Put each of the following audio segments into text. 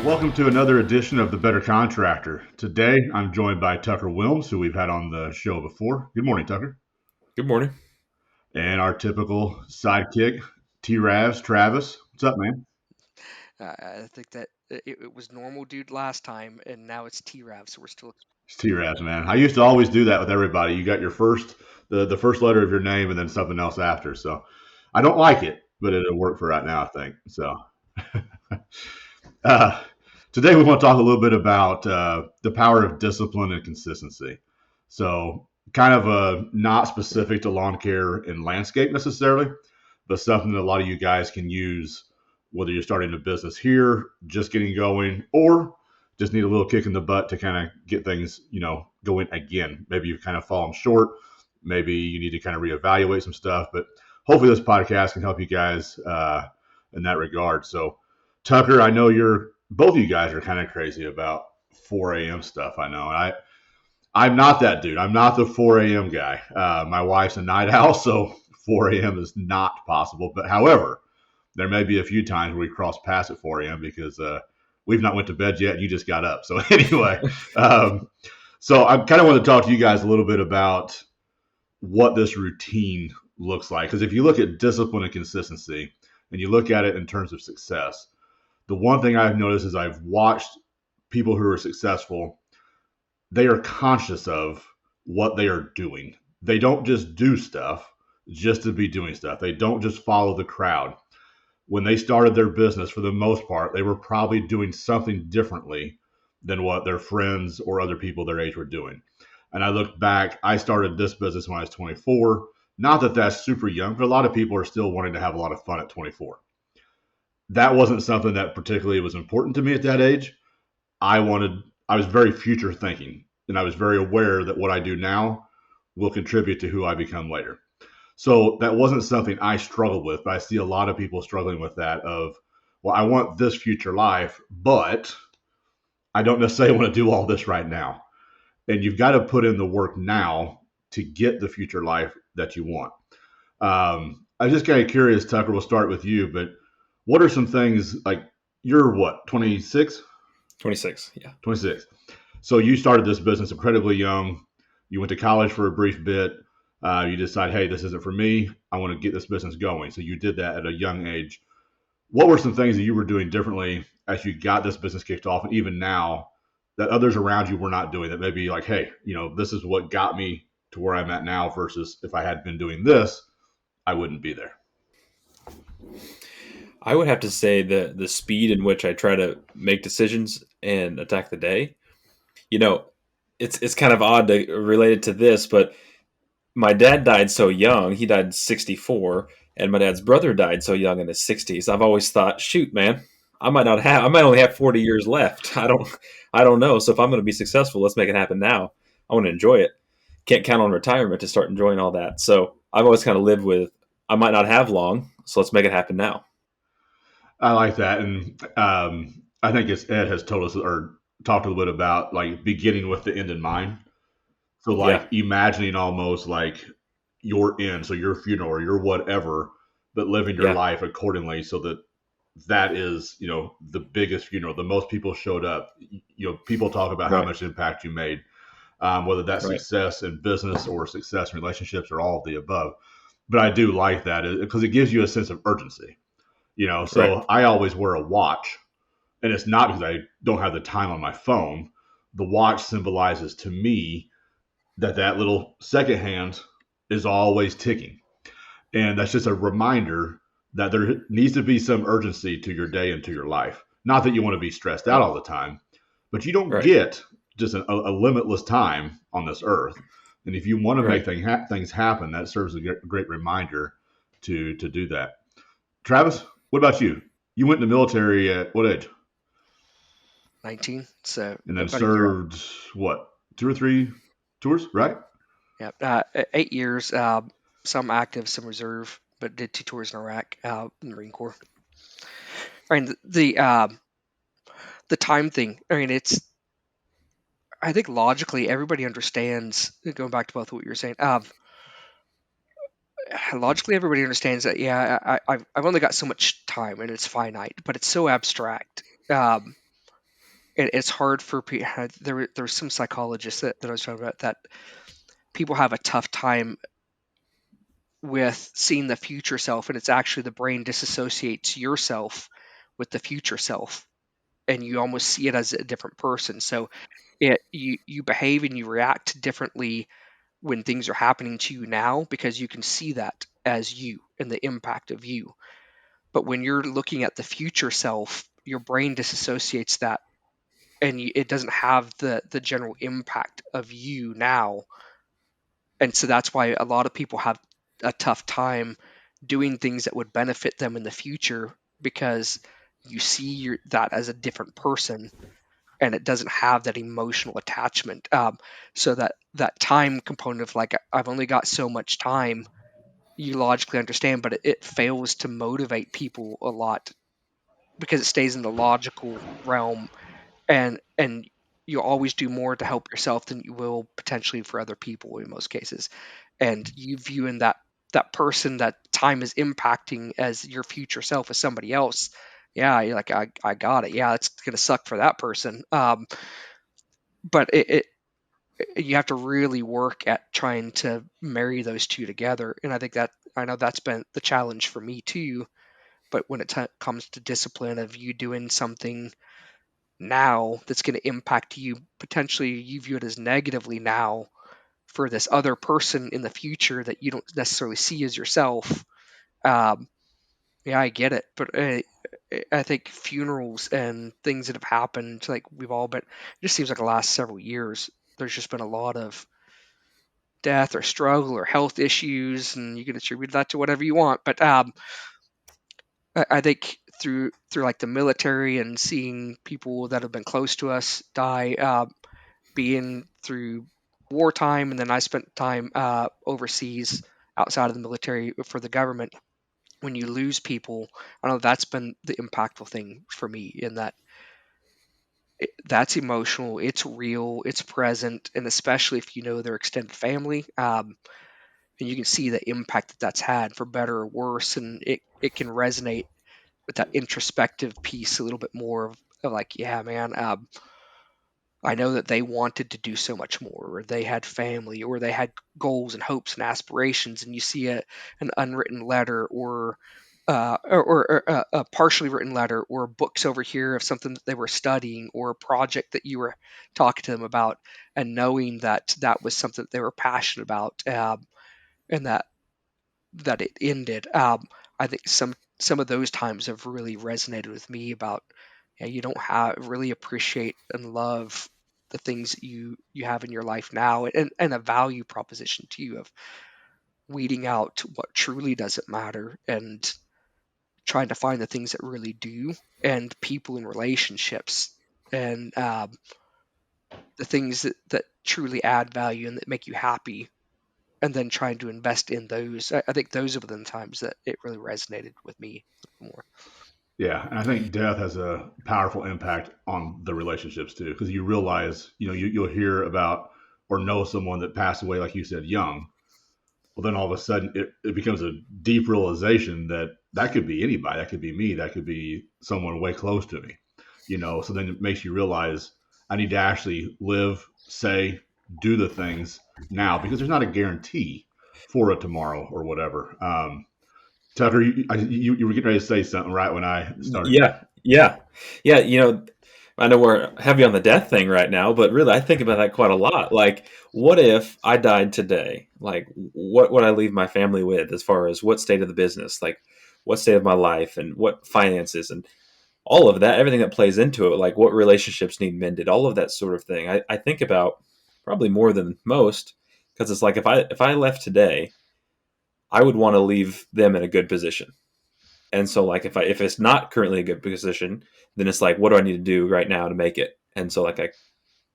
Welcome to another edition of the Better Contractor. Today, I'm joined by Tucker Willms, who we've had on the show before. Good morning, Tucker. Good morning. And our typical sidekick, T-Ravs, Travis. What's up, man? I think that it was normal dude last time, and now it's T-Rav, so we're still. It's T-Ravs, man. I used to always do that with everybody. You got your the first letter of your name, and then something else after. So I don't like it, but it'll work for right now, I think. So uh, today we want to talk a little bit about the power of discipline and consistency. So kind of not specific to lawn care and landscape necessarily, but something that a lot of you guys can use, whether you're starting a business here, just getting going, or just need a little kick in the butt to kind of get things, going again. Maybe you've kind of fallen short. Maybe you need to kind of reevaluate some stuff, but hopefully this podcast can help you guys in that regard. So Tucker, I know both of you guys are kind of crazy about 4 a.m. stuff. I know. I'm not that dude. I'm not the 4 a.m. guy. My wife's a night owl, so 4 a.m. is not possible. But however, there may be a few times where we cross paths at 4 a.m. because we've not went to bed yet and you just got up. So anyway, so I kind of want to talk to you guys a little bit about what this routine looks like. Because if you look at discipline and consistency and you look at it in terms of success, the one thing I've noticed is I've watched people who are successful, they are conscious of what they are doing. They don't just do stuff just to be doing stuff. They don't just follow the crowd. When they started their business, for the most part, they were probably doing something differently than what their friends or other people their age were doing. And I look back, I started this business when I was 24. Not that that's super young, but a lot of people are still wanting to have a lot of fun at 24. That wasn't something that particularly was important to me at that age. I was very future thinking, and I was very aware that what I do now will contribute to who I become later. So that wasn't something I struggled with, but I see a lot of people struggling with that of, well, I want this future life, but I don't necessarily want to do all this right now. And you've got to put in the work now to get the future life that you want. I'm just kind of curious, Tucker, we'll start with you, but what are some things like you're what, 26? 26, yeah. 26. So you started this business incredibly young. You went to college for a brief bit. You decide, hey, this isn't for me. I want to get this business going. So you did that at a young age. What were some things that you were doing differently as you got this business kicked off, and even now that others around you were not doing, that maybe like, hey, this is what got me to where I'm at now versus if I had been doing this, I wouldn't be there? I would have to say the speed in which I try to make decisions and attack the day. You know, it's kind of odd to relate it to this, but my dad died so young. He died 64, and my dad's brother died so young in his 60s. I've always thought, shoot, man, I might only have 40 years left. I don't know. So if I'm going to be successful, let's make it happen now. I want to enjoy it. Can't count on retirement to start enjoying all that. So I've always kind of lived with, I might not have long, so let's make it happen now. I like that. And I think Ed has told us or talked a little bit about like beginning with the end in mind. So like Yeah, imagining almost like your end, so your funeral or your whatever, but living your yeah, life accordingly so that is, the biggest funeral. The most people showed up. People talk about how right, much impact you made, whether that's right. success in business or success in relationships or all of the above. But I do like that because it gives you a sense of urgency. Right. So I always wear a watch, and it's not because I don't have the time on my phone. The watch symbolizes to me that little second hand is always ticking. And that's just a reminder that there needs to be some urgency to your day and to your life. Not that you want to be stressed out Right. all the time, but you don't Right. get just a limitless time on this earth. And if you want to make Right. things happen, that serves a great reminder to do that. Travis, what about you? You went in the military at what age? 19, so And then about a year. served what, 2 or 3 tours, right? Yeah, 8 years. Some active, some reserve, but did 2 tours in Iraq, in the Marine Corps. I mean, the time thing. I mean, it's. I think logically, everybody understands. Going back to both what you were saying, logically, everybody understands that. Yeah, I've only got so much time, and it's finite, but it's so abstract. it's hard for people. There were some psychologists that I was talking about that people have a tough time with seeing the future self, and it's actually the brain disassociates yourself with the future self, and you almost see it as a different person. So you behave and you react differently when things are happening to you now, because you can see that as you and the impact of you. But when you're looking at the future self, your brain disassociates that, and it doesn't have the general impact of you now. And so that's why a lot of people have a tough time doing things that would benefit them in the future, because you see that as a different person, and it doesn't have that emotional attachment. So that time component of like, I've only got so much time, you logically understand, but it fails to motivate people a lot because it stays in the logical realm, and you always do more to help yourself than you will potentially for other people in most cases. And you viewing that person that time is impacting as your future self as somebody else, yeah, you're like, I got it, yeah, it's gonna suck for that person. But you have to really work at trying to marry those two together, and I know that's been the challenge for me too. But when it comes to discipline of you doing something now that's going to impact you, potentially you view it as negatively now for this other person in the future that you don't necessarily see as yourself. um, yeah, I get it, but I think funerals and things that have happened, like we've all been, it just seems like the last several years there's just been a lot of death or struggle or health issues, and you can attribute that to whatever you want. But I think through like the military and seeing people that have been close to us die, being through wartime, and then I spent time overseas outside of the military for the government. When you lose people, I know that's been the impactful thing for me, in that that's emotional, it's real, it's present, and especially if you know their extended family. And you can see the impact that that's had for better or worse, and it can resonate with that introspective piece a little bit more of like, yeah, man, I know that they wanted to do so much more, or they had family, or they had goals and hopes and aspirations, and you see an unwritten letter, or a partially written letter, or books over here of something that they were studying, or a project that you were talking to them about, and knowing that that was something that they were passionate about, and that it ended. I think some of those times have really resonated with me about, yeah, you don't have really appreciate and love the things that you have in your life now, and a value proposition to you of weeding out what truly doesn't matter and trying to find the things that really do, and people and relationships, and the things that truly add value and that make you happy, and then trying to invest in those. I think those have been the times that it really resonated with me more. Yeah, and I think death has a powerful impact on the relationships too, because you realize, you'll hear about or know someone that passed away, like you said, young. Well, then all of a sudden it becomes a deep realization that that could be anybody, that could be me, that could be someone way close to me. So then it makes you realize I need to actually live, say, do the things now, because there's not a guarantee for a tomorrow or whatever. Tucker, you were getting ready to say something right when I started. Yeah. I know we're heavy on the death thing right now, but really, I think about that quite a lot. Like, what if I died today? Like, what would I leave my family with, as far as what state of the business, like, what state of my life, and what finances, and all of that, everything that plays into it, like what relationships need mended, all of that sort of thing. I think about probably more than most, because it's like, if I left today, I would want to leave them in a good position. And so, like, if it's not currently a good position, then it's like, what do I need to do right now to make it? And so, like,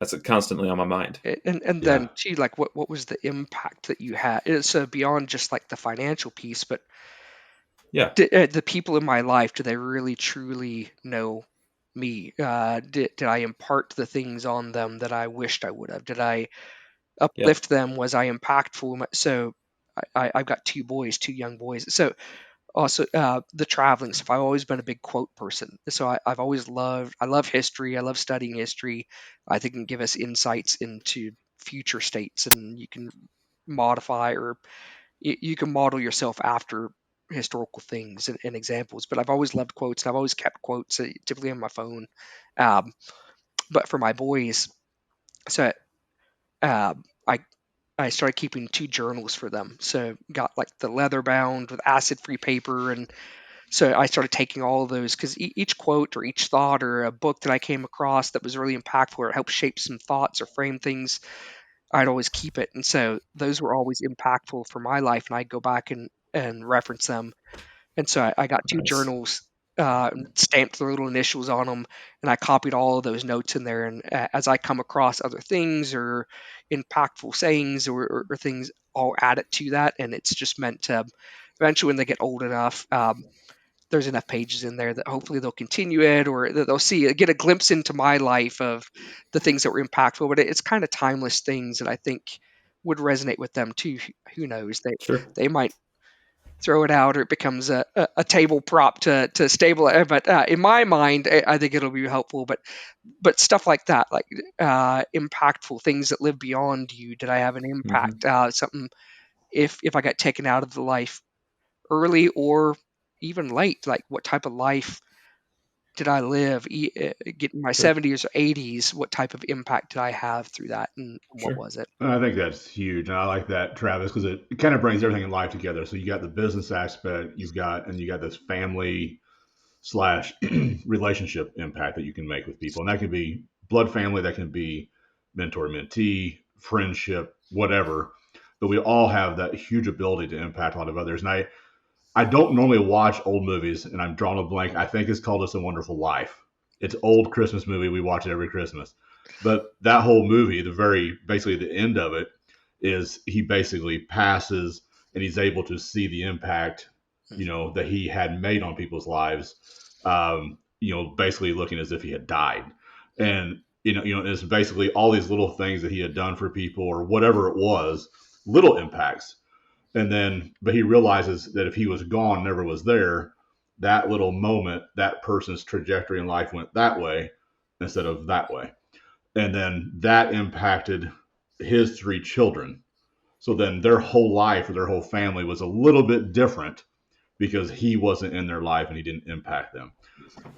that's constantly on my mind. And Yeah. then too, like, what was the impact that you had? So beyond just like the financial piece, but Yeah, the people in my life, do they really truly know me? Did I impart the things on them that I wished I would have? Did I yeah, uplift them? Was I impactful? So I've got two boys, two young boys. So Also, the traveling stuff. I've always been a big quote person, so I've always loved. I love history. I love studying history. I think it can give us insights into future states, and you can modify or you can model yourself after historical things and examples. But I've always loved quotes, and I've always kept quotes, typically on my phone. Um, but for my boys, so uh, I I started keeping 2 journals for them. So got like the leather bound with acid free paper, and so I started taking all of those because each quote or each thought or a book that I came across that was really impactful or helped shape some thoughts or frame things, I'd always keep it. And so those were always impactful for my life, and I'd go back and reference them. And so I got 2 journals, stamped the little initials on them, and I copied all of those notes in there. And as I come across other things or impactful sayings or things, I'll add it to that. And it's just meant to eventually, when they get old enough, there's enough pages in there that hopefully they'll continue it or that they'll get a glimpse into my life of the things that were impactful. But it's kind of timeless things that I think would resonate with them too. Who knows? Sure. They might throw it out or it becomes a table prop to stable it. But in my mind, I think it'll be helpful. But stuff like that, like impactful things that live beyond you. Did I have an Hmm. impact? Something if I got taken out of the life early or even late, like what type of life did I live? Get in my Sure. 70s or 80s, what type of impact did I have through that, and what Sure. was it? And I think that's huge, and I like that, Travis, because it kind of brings everything in life together. So you got the business aspect, you got this family slash relationship impact that you can make with people, and that can be blood family, that can be mentor mentee, friendship, whatever. But we all have that huge ability to impact a lot of others. And I don't normally watch old movies, and I'm drawing a blank. I think it's called It's a Wonderful Life. It's an old Christmas movie. We watch it every Christmas. But that whole movie, basically the end of it, is he basically passes and he's able to see the impact, that he had made on people's lives. Basically looking as if he had died, and it's basically all these little things that he had done for people or whatever it was, little impacts, and then but he realizes that if he was gone, never was there, that little moment, that person's trajectory in life went that way instead of that way, and then that impacted his 3 children. So then their whole life or their whole family was a little bit different because he wasn't in their life and he didn't impact them.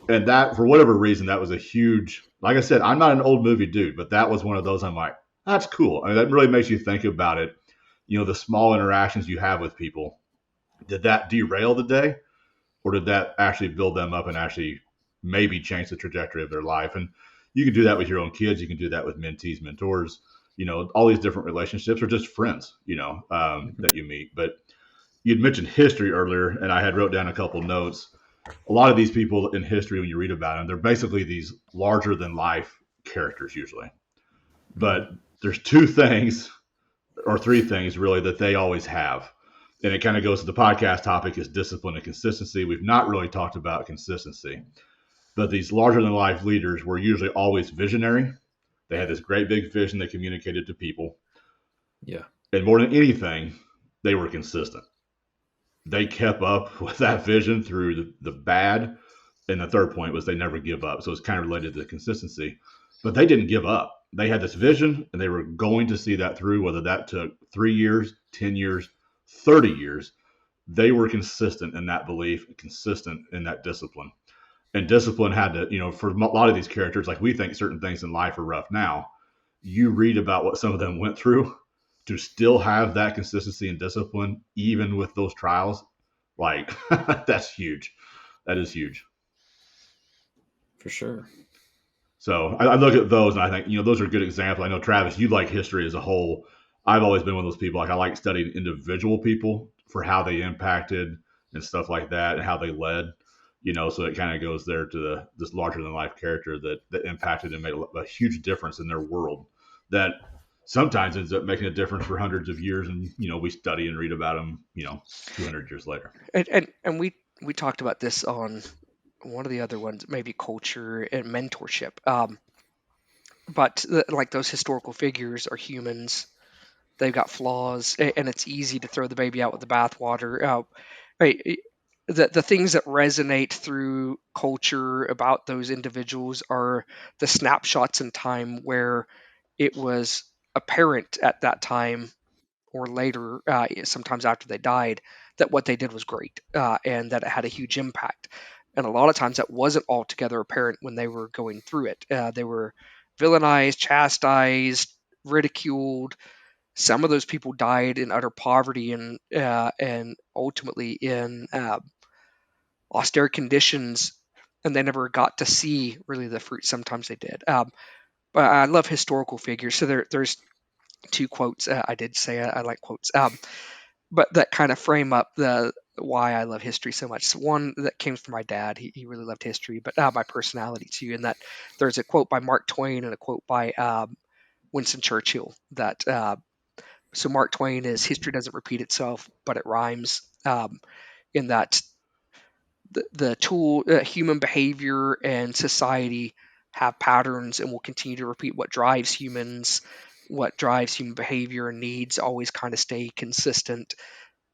And that, for whatever reason, that was a huge, like I said, I'm not an old movie dude, but that was one of those I'm like, that's cool. I mean, that really makes you think about it. The small interactions you have with people, did that derail the day, or did that actually build them up and actually maybe change the trajectory of their life? And you can do that with your own kids. You can do that with mentees, mentors, all these different relationships, or just friends, Hmm. that you meet. But you'd mentioned history earlier, and I had wrote down a couple notes. A lot of these people in history, when you read about them, they're basically these larger than life characters usually. Hmm. But there's 2 things or 3 things really that they always have. And it kind of goes to the podcast topic is discipline and consistency. We've not really talked about consistency, but these larger than life leaders were usually always visionary. They had this great big vision they communicated to people. Yeah. And more than anything, they were consistent. They kept up with that vision through the bad. And the third point was they never give up. So it's kind of related to consistency. But they didn't give up. They had this vision and they were going to see that through, whether that took 3 years, 10 years, 30 years. They were consistent in that belief, consistent in that discipline. And discipline had to, for a lot of these characters, like we think certain things in life are rough now. You read about what some of them went through to still have that consistency and discipline, even with those trials. Like, that's huge. That is huge. For sure. So I look at those and I think, those are good examples. I know, Travis, you like history as a whole. I've always been one of those people. Like, I like studying individual people for how they impacted and stuff like that and how they led. So it kind of goes there to this larger than life character that impacted and made a huge difference in their world that sometimes ends up making a difference for hundreds of years. And, we study and read about them, 200 years later. And we talked about this on one of the other ones, maybe culture and mentorship. But like those historical figures are humans. They've got flaws, and it's easy to throw the baby out with the bathwater. Right? the things that resonate through culture about those individuals are the snapshots in time where it was apparent at that time or later, sometimes after they died, that what they did was great, and that it had a huge impact. And a lot of times that wasn't altogether apparent when they were going through it. They were villainized, chastised, ridiculed. Some of those people died in utter poverty and ultimately in austere conditions, and they never got to see really the fruit. Sometimes they did. But I love historical figures. So there's two quotes. I did say I like quotes, but that kind of frame up the why I love history so much. So one that came from my dad. He really loved history, but my personality too. And that there's a quote by Mark Twain and a quote by Winston Churchill. That so Mark Twain is history doesn't repeat itself, but it rhymes. In that the tool human behavior and society have patterns and will continue to repeat what drives human behavior and needs always kind of stay consistent.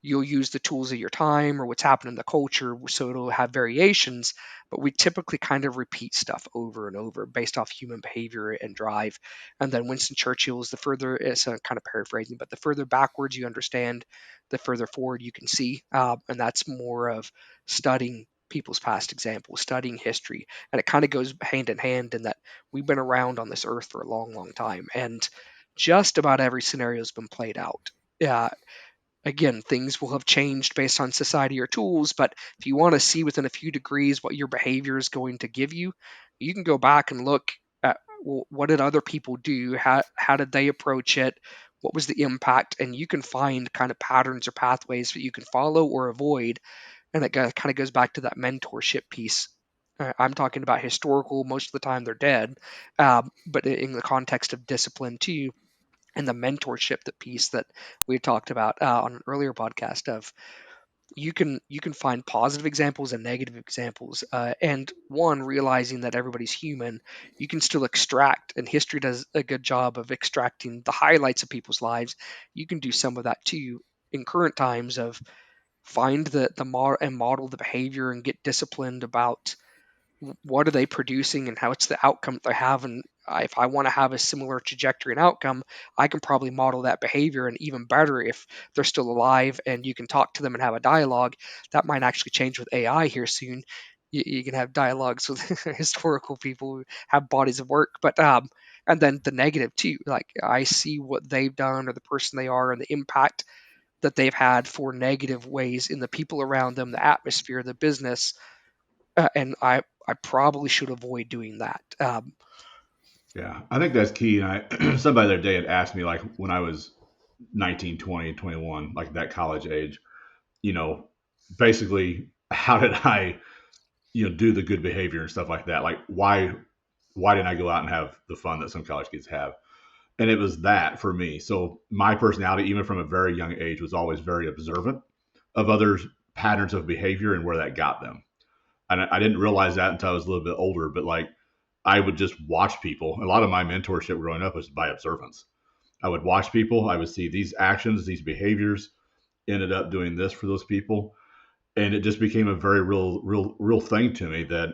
You'll use the tools of your time or what's happened in the culture, so it'll have variations, but we typically kind of repeat stuff over and over based off human behavior and drive. And then Winston Churchill is it's kind of paraphrasing, but the further backwards you understand, the further forward you can see. And that's more of studying people's past examples, studying history. And it kind of goes hand in hand in that we've been around on this earth for a long, long time. And just about every scenario has been played out. Uh, Again, things will have changed based on society or tools, but if you want to see within a few degrees what your behavior is going to give you, you can go back and look at, well, what did other people do? How did they approach it? What was the impact? And you can find kind of patterns or pathways that you can follow or avoid. And it kind of goes back to that mentorship piece. I'm talking about historical, most of the time they're dead, but in the context of discipline too, and the mentorship, the piece that we talked about on an earlier podcast of you can find positive examples and negative examples, and one realizing that everybody's human, you can still extract, and history does a good job of extracting the highlights of people's lives. You can do some of that too in current times of find the model and model the behavior and get disciplined about what are they producing and how it's the outcome they have. And if I want to have a similar trajectory and outcome, I can probably model that behavior. And even better, if they're still alive and you can talk to them and have a dialogue, that might actually change with AI here soon. You can have dialogues with historical people who have bodies of work, but and then the negative too. Like I see what they've done or the person they are and the impact that they've had for negative ways in the people around them, the atmosphere, the business, and I probably should avoid doing that. Yeah, I think that's key. And somebody the other day had asked me, like, when I was 19, 20, 21, like that college age, you know, basically, how did I, do the good behavior and stuff like that? Like, why didn't I go out and have the fun that some college kids have? And it was that for me. So my personality, even from a very young age, was always very observant of others' patterns of behavior and where that got them. And I didn't realize that until I was a little bit older, but like I would just watch people. A lot of my mentorship growing up was by observance. I would watch people. I would see these actions, these behaviors ended up doing this for those people. And it just became a very real thing to me that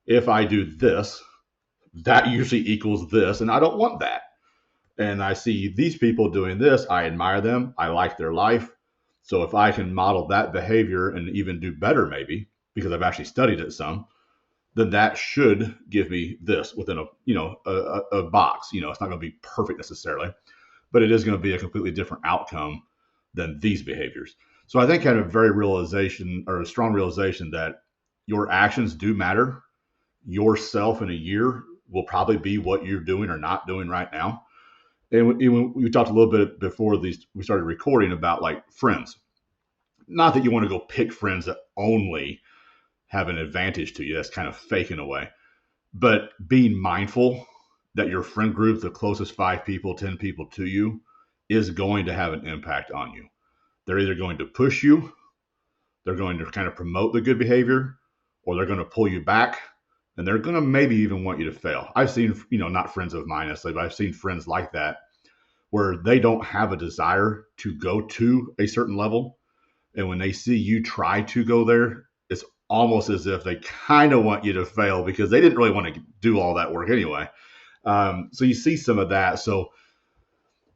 if I do this, that usually equals this. And I don't want that. And I see these people doing this. I admire them. I like their life. So if I can model that behavior and even do better, maybe because I've actually studied it some, then that should give me this within a box. It's not going to be perfect necessarily, but it is going to be a completely different outcome than these behaviors. So I think I had a strong realization that your actions do matter. Yourself in a year will probably be what you're doing or not doing right now. And we talked a little bit before we started recording about like friends. Not that you want to go pick friends that only have an advantage to you. That's kind of fake in a way. But being mindful that your friend group, the closest 5 people, 10 people to you, is going to have an impact on you. They're either going to push you, they're going to kind of promote the good behavior, or they're going to pull you back, and they're going to maybe even want you to fail. I've seen, not friends of mine necessarily, but I've seen friends like that where they don't have a desire to go to a certain level. And when they see you try to go there, almost as if they kind of want you to fail because they didn't really want to do all that work anyway. So you see some of that. So,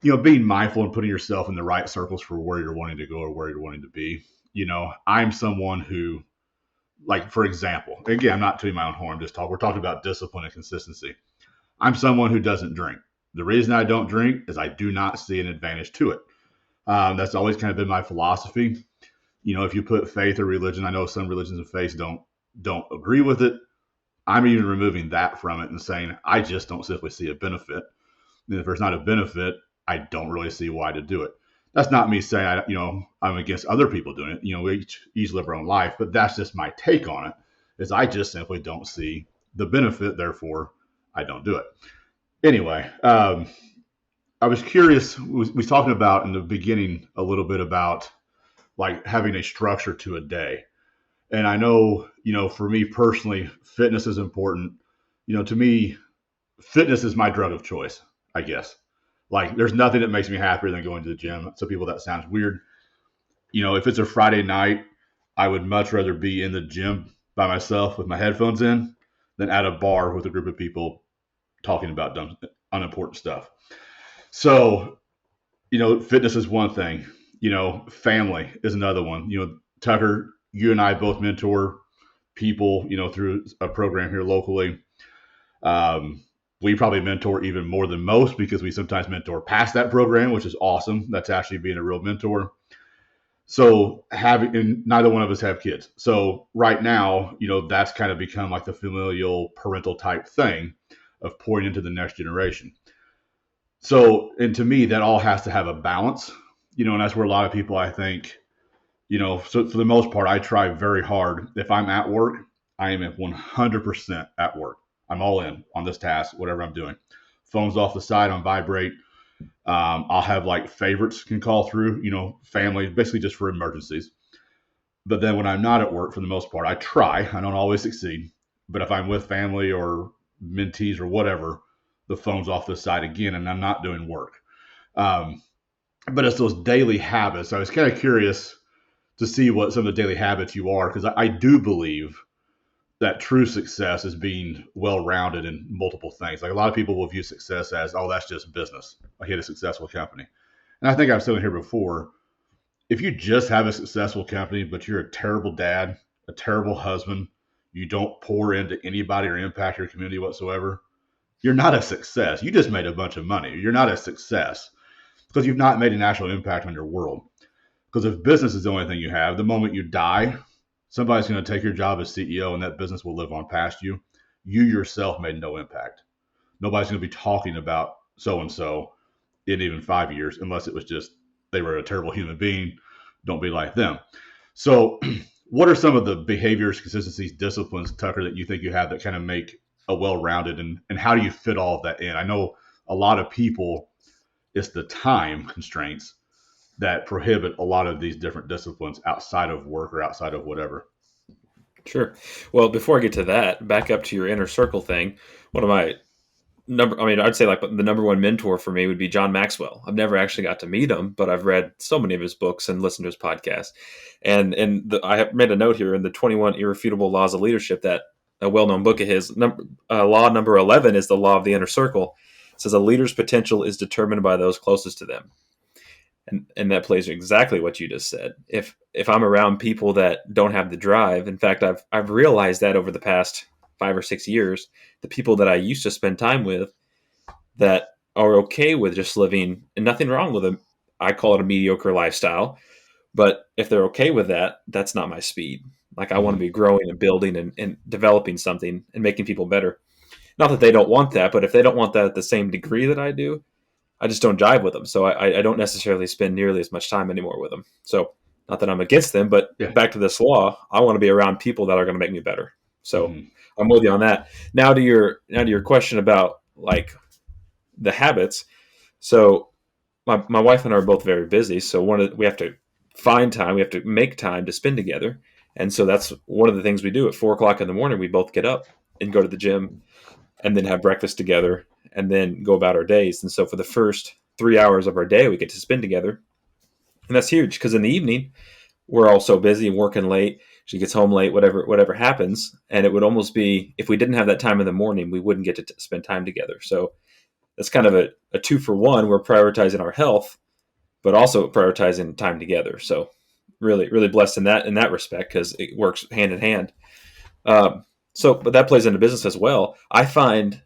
being mindful and putting yourself in the right circles for where you're wanting to go or where you're wanting to be. I'm someone who, like, for example, again, I'm not tooting my own horn, we're talking about discipline and consistency. I'm someone who doesn't drink. The reason I don't drink is I do not see an advantage to it. That's always kind of been my philosophy. If you put faith or religion, I know some religions and faiths don't agree with it. I'm even removing that from it and saying I just don't simply see a benefit. And if there's not a benefit, I don't really see why to do it. That's not me saying I'm against other people doing it. We each live our own life, but that's just my take on it. Is I just simply don't see the benefit, therefore I don't do it. Anyway, I was curious. We was talking about in the beginning a little bit about like having a structure to a day. And I know, for me personally, fitness is important. To me, fitness is my drug of choice, I guess. Like, there's nothing that makes me happier than going to the gym. Some people, that sounds weird. If it's a Friday night, I would much rather be in the gym by myself with my headphones in than at a bar with a group of people talking about dumb, unimportant stuff. So, fitness is one thing. Family is another one. Tucker, you and I both mentor people, through a program here locally. We probably mentor even more than most because we sometimes mentor past that program, which is awesome. That's actually being a real mentor. So and neither one of us have kids. So right now, that's kind of become like the familial parental type thing of pouring into the next generation. So, and to me, that all has to have a balance, and that's where a lot of people, I think, so for the most part, I try very hard. If I'm at work, I am at 100% at work. I'm all in on this task, whatever I'm doing. Phone's off the side on vibrate. I'll have like favorites can call through, family, basically just for emergencies. But then when I'm not at work, for the most part, I try. I don't always succeed. But if I'm with family or mentees or whatever, the phone's off the side again, and I'm not doing work. But it's those daily habits. I was kind of curious to see what some of the daily habits you are, because I do believe that true success is being well-rounded in multiple things. Like, a lot of people will view success as, oh, that's just business. I hit a successful company. And I think I've said it here before, if you just have a successful company, but you're a terrible dad, a terrible husband, you don't pour into anybody or impact your community whatsoever, you're not a success. You just made a bunch of money. You're not a success because you've not made an actual impact on your world. Because if business is the only thing you have, the moment you die, somebody's going to take your job as CEO and that business will live on past you. You yourself made no impact. Nobody's going to be talking about so-and-so in even 5 years, unless it was just they were a terrible human being. Don't be like them. So what are some of the behaviors, consistencies, disciplines, Tucker, that you think you have that kind of make a well-rounded, and how do you fit all of that in? I know a lot of people, it's the time constraints that prohibit a lot of these different disciplines outside of work or outside of whatever. Sure. Well, before I get to that, back up to your inner circle thing. One of my I'd say like the number one mentor for me would be John Maxwell. I've never actually got to meet him, but I've read so many of his books and listened to his podcast. I have made a note here in the 21 Irrefutable Laws of Leadership, that a well-known book of his, law number 11 is the law of the inner circle. It says a leader's potential is determined by those closest to them. And that plays exactly what you just said. If I'm around people that don't have the drive, in fact, I've realized that over the past 5 or 6 years, the people that I used to spend time with that are okay with just living, and nothing wrong with them, I call it a mediocre lifestyle. But if they're okay with that, that's not my speed. Like, I want to be growing and building and developing something and making people better. Not that they don't want that, but if they don't want that at the same degree that I do, I just don't jive with them. So I don't necessarily spend nearly as much time anymore with them. So not that I'm against them, but back to this law, I want to be around people that are going to make me better. So I'm with you on that. Now to your question about like the habits. So my wife and I are both very busy. So we have to find time. We have to make time to spend together. And so that's one of the things we do. At 4:00 in the morning, we both get up and go to the gym and then have breakfast together and then go about our days. And so for the first 3 hours of our day, we get to spend together. And that's huge because in the evening, we're all so busy and working late. she gets home late, whatever happens. And it would almost be, if we didn't have that time in the morning, we wouldn't get to spend time together. So that's kind of a 2-for-1. We're prioritizing our health, but also prioritizing time together. So really blessed in that respect, because it works hand in hand. But that plays into business as well. I find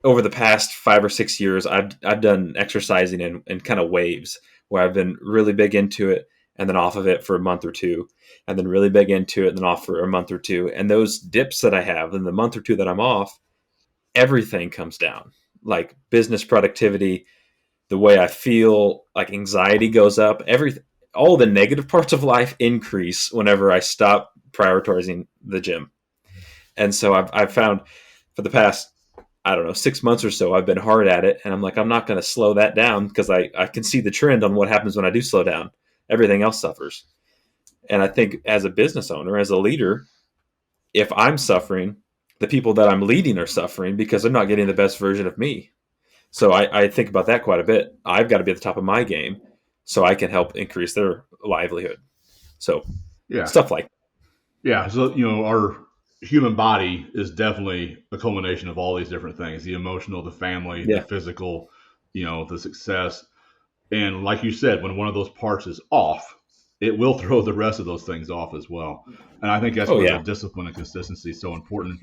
over the past 5 or 6 years, I've done exercising in kind of waves, where I've been really big into it and then off of it for a month or two, and then really big into it and then off for a month or two. And those dips that I have in the month or two that I'm off, everything comes down, like business productivity, the way I feel, like anxiety goes up, all the negative parts of life increase whenever I stop prioritizing the gym. And so I've found for the past, I don't know, 6 months or so, I've been hard at it. And I'm like, I'm not going to slow that down, because I can see the trend on what happens when I do slow down. Everything else suffers. And I think as a business owner, as a leader, if I'm suffering, the people that I'm leading are suffering because they're not getting the best version of me. So I think about that quite a bit. I've got to be at the top of my game so I can help increase their livelihood. So Yeah. stuff like that. Yeah. So, our human body is definitely a culmination of all these different things: the emotional, the family, the physical, the success. And like you said, when one of those parts is off, it will throw the rest of those things off as well. And I think that's where the discipline and consistency is so important.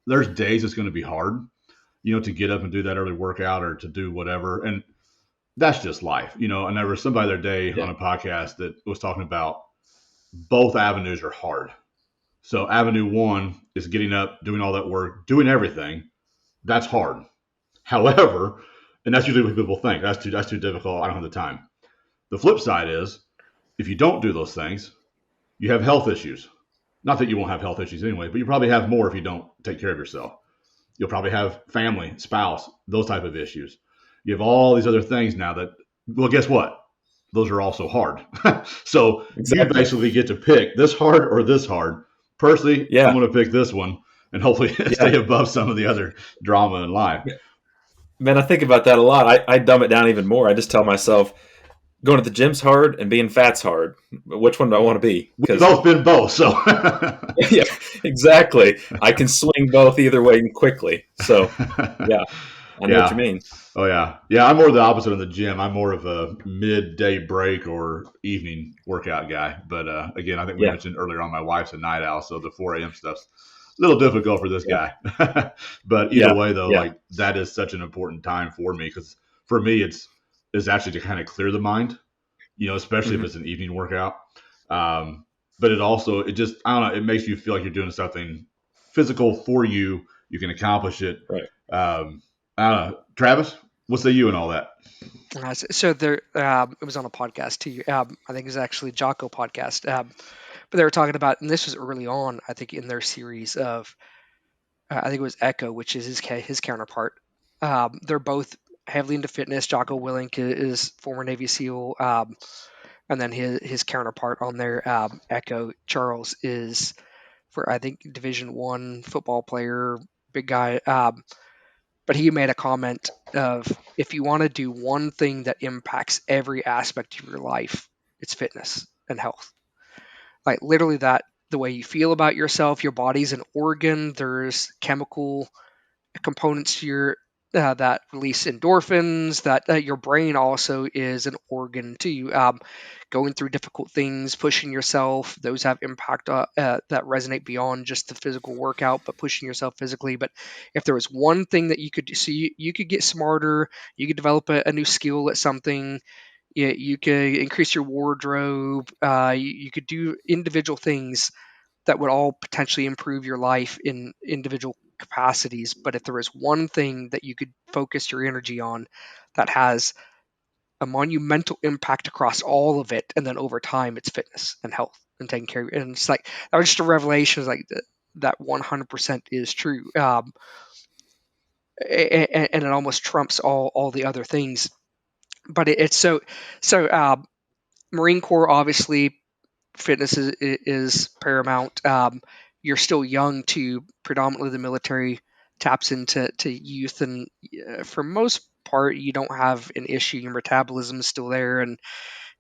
There's days it's going to be hard, to get up and do that early workout or to do whatever. And that's just life, And there was somebody the other day on a podcast that was talking about both avenues are hard. So avenue one is getting up, doing all that work, doing everything. That's hard. However, and that's usually what people think, that's too difficult, I don't have the time. The flip side is, if you don't do those things, you have health issues. Not that you won't have health issues anyway, but you probably have more if you don't take care of yourself. You'll probably have family, spouse, those type of issues. You have all these other things now that, well, guess what? Those are also hard. So you basically get to pick this hard or this hard. Personally, I'm going to pick this one and hopefully stay above some of the other drama in life. Man, I think about that a lot. I dumb it down even more. I just tell myself, going to the gym's hard and being fat's hard. Which one do I want to be? We've both been both, so. Yeah, exactly. I can swing both either way quickly. So, yeah, I know what you mean. Oh, yeah. Yeah, I'm more the opposite in the gym. I'm more of a midday break or evening workout guy. But again, I think we mentioned earlier on, my wife's a night owl, so the 4 a.m. stuff's a little difficult for this guy. But either way, though, like that is such an important time for me, because for me, it's actually to kind of clear the mind, especially if it's an evening workout. But it also, I don't know, it makes you feel like you're doing something physical for you. You can accomplish it. Right. I don't know. Travis, what say you and all that? So there, it was on a podcast too. I think it was actually Jocko podcast. But they were talking about, and this was early on, I think, in their series of, I think it was Echo, which is his counterpart. They're both heavily into fitness. Jocko Willink is former Navy SEAL, and then his counterpart on there, Echo Charles, is for, I think, Division I football player, big guy. But he made a comment of, if you want to do one thing that impacts every aspect of your life, it's fitness and health. Like literally that, the way you feel about yourself, your body's an organ. There's chemical components to your that release endorphins. That your brain also is an organ too. Going through difficult things, pushing yourself, those have impact that resonate beyond just the physical workout, but pushing yourself physically. But if there was one thing that you could do, so you could get smarter, you could develop a new skill at something. You could increase your wardrobe. You could do individual things that would all potentially improve your life in individual capacities. But if there was one thing that you could focus your energy on that has a monumental impact across all of it, and then over time, it's fitness and health and taking care of it. And it's like, that was just a revelation. It's like that 100% is true. And it almost trumps all the other things. But it's so Marine Corps, obviously, fitness is paramount. You're still young too. Predominantly, the military taps into youth, and for most part, you don't have an issue. Your metabolism is still there, and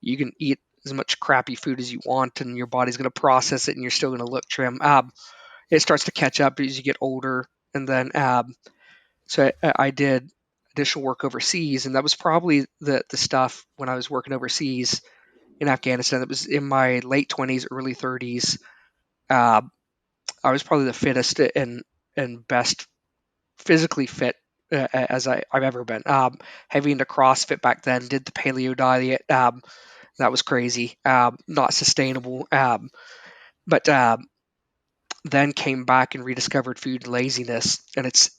you can eat as much crappy food as you want, and your body's going to process it, and you're still going to look trim. It starts to catch up as you get older, and then so I did additional work overseas, and that was probably the stuff when I was working overseas in Afghanistan. That was in my late 20s, early 30s. Uh, I was probably the fittest and best physically fit as I've ever been. Heavy into CrossFit back then, did the paleo diet. That was crazy, not sustainable. But then came back and rediscovered food and laziness, and it's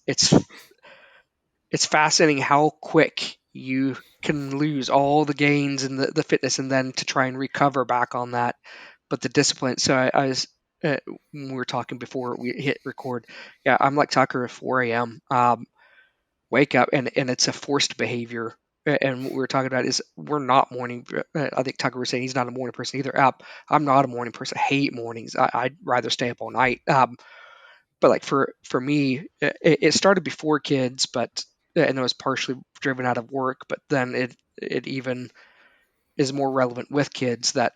fascinating how quick you can lose all the gains and the fitness, and then to try and recover back on that. But the discipline. So I was. When we were talking before we hit record, yeah, I'm like Tucker at 4 a.m. Wake up, and it's a forced behavior. And what we were talking about is we're not morning. I think Tucker was saying he's not a morning person either. I'm not a morning person. I hate mornings. I'd rather stay up all night. But like for me, it started before kids, but and it was partially driven out of work. But then it even is more relevant with kids, that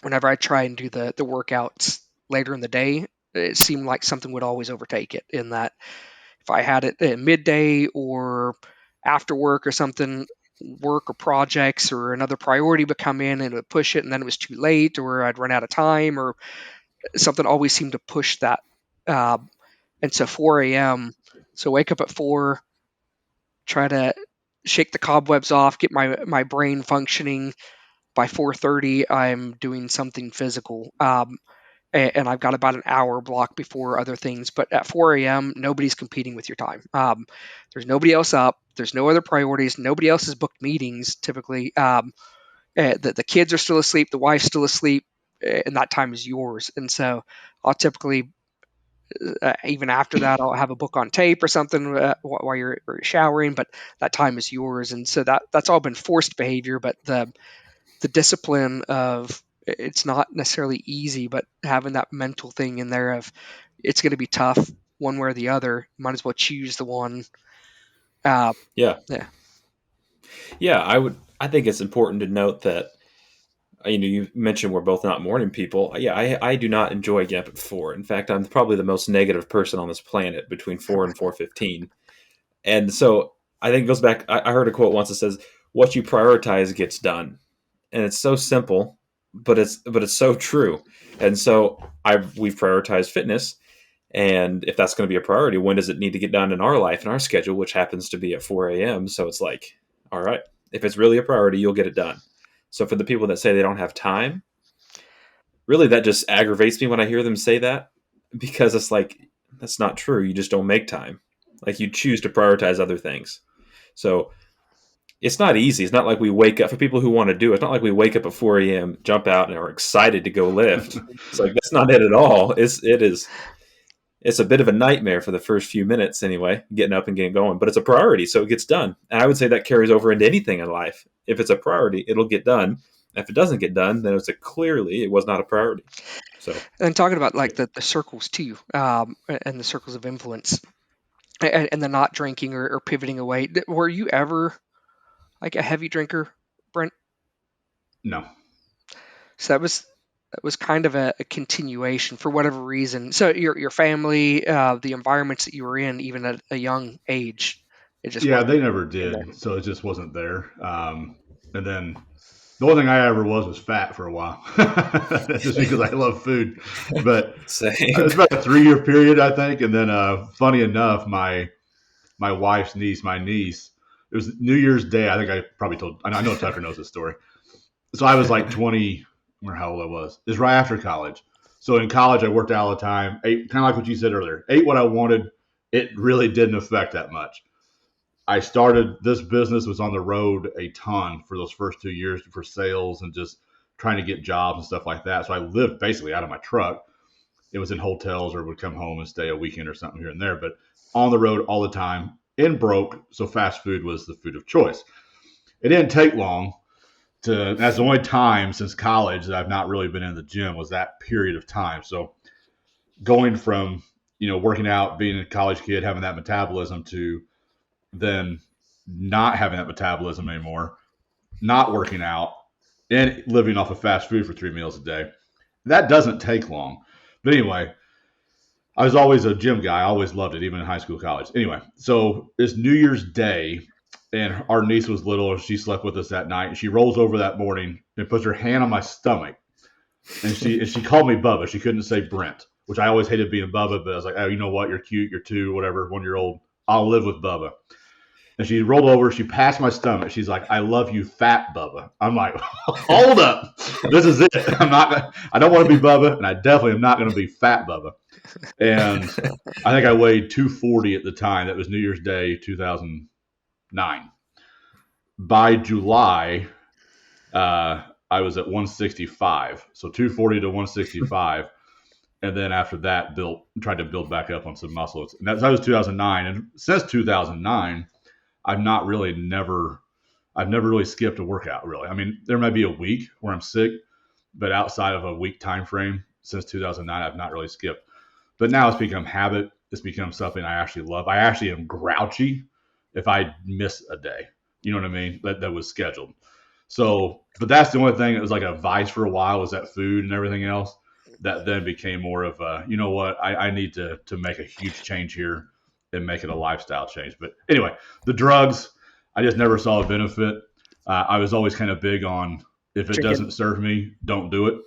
whenever I try and do the workouts later in the day, it seemed like something would always overtake it. In that, if I had it at midday or after work or something, work or projects or another priority would come in and it would push it, and then it was too late, or I'd run out of time, or something always seemed to push that. Uh, and so 4 a.m. So wake up at 4, try to shake the cobwebs off, get my brain functioning. By 4:30, I'm doing something physical. And I've got about an hour block before other things. But at 4 a.m., nobody's competing with your time. There's nobody else up. There's no other priorities. Nobody else has booked meetings typically. The kids are still asleep. The wife's still asleep. And that time is yours. And so I'll typically, even after that, I'll have a book on tape or something while you're showering. But that time is yours. And so that's all been forced behavior. But the discipline of, it's not necessarily easy, but having that mental thing in there of it's going to be tough one way or the other. You might as well choose the one. Yeah. Yeah. Yeah. I think it's important to note that, you mentioned we're both not morning people. Yeah. I do not enjoy getting up at 4. In fact, I'm probably the most negative person on this planet between 4 and 4:15. And so I think it goes back. I heard a quote once that says, what you prioritize gets done. And it's so simple, but it's so true. And so we've prioritized fitness, and if that's going to be a priority, when does it need to get done in our life, in our schedule, which happens to be at 4 a.m. So it's like, all right, if it's really a priority, you'll get it done. So for the people that say they don't have time, really that just aggravates me when I hear them say that, because it's like, that's not true. You just don't make time. Like, you choose to prioritize other things. So it's not easy. It's not like we wake up, for people who want to do it. It's not like we wake up at 4 a.m., jump out, and are excited to go lift. It's like, that's not it at all. It's a bit of a nightmare for the first few minutes anyway, getting up and getting going. But it's a priority, so it gets done. And I would say that carries over into anything in life. If it's a priority, it'll get done. If it doesn't get done, then clearly it was not a priority. So, And talking about like the circles too, and the circles of influence, and the not drinking or pivoting away. Were you ever like a heavy drinker, Brent? No. So that was kind of a continuation for whatever reason. So your family, the environments that you were in, even at a young age, it just Yeah, wasn't they never in there. did. So it just wasn't there. And then the only thing I ever was fat for a while, just because I love food. But same. it was about a 3-year period, I think. And then, funny enough, my wife's niece, my niece, it was New Year's Day. I think I probably told. I know Tucker knows this story. So I was like 20. I remember how old I was. It was right after college. So in college, I worked out all the time. Ate kind of like what you said earlier. Ate what I wanted. It really didn't affect that much. I started this business, was on the road a ton for those first 2 years for sales and just trying to get jobs and stuff like that. So I lived basically out of my truck. It was in hotels or would come home and stay a weekend or something here and there, but on the road all the time and broke. So fast food was the food of choice. It didn't take long that's the only time since college that I've not really been in the gym, was that period of time. So going from, working out, being a college kid, having that metabolism, to then not having that metabolism anymore, not working out, and living off of fast food for 3 meals a day. That doesn't take long. But anyway, I was always a gym guy. I always loved it, even in high school, college. Anyway, so it's New Year's Day, and our niece was little. She slept with us that night, and she rolls over that morning and puts her hand on my stomach, and she called me Bubba. She couldn't say Brent, which I always hated being Bubba, but I was like, oh, you know what? You're cute. You're 2, whatever, 1 year old. I'll live with Bubba. And she rolled over. She passed my stomach. She's like, I love you, fat Bubba. I'm like, hold up. This is it. I don't want to be Bubba, and I definitely am not going to be fat Bubba. And I think I weighed 240 at the time. That was New Year's Day, 2009. By July, I was at 165. So 240 to 165. And then after that, tried to build back up on some muscles. And that was 2009. And since 2009, I've never really skipped a workout, really. I mean, there might be a week where I'm sick, but outside of a week time frame, since 2009, I've not really skipped. But now it's become habit. It's become something I actually love. I actually am grouchy if I miss a day. You know what I mean? That was scheduled. So, but that's the only thing that was like a vice for a while, was that food and everything else. That then became more of a, you know what, I need to make a huge change here and make it a lifestyle change. But anyway, the drugs, I just never saw a benefit. I was always kind of big on, if it doesn't serve me, don't do it.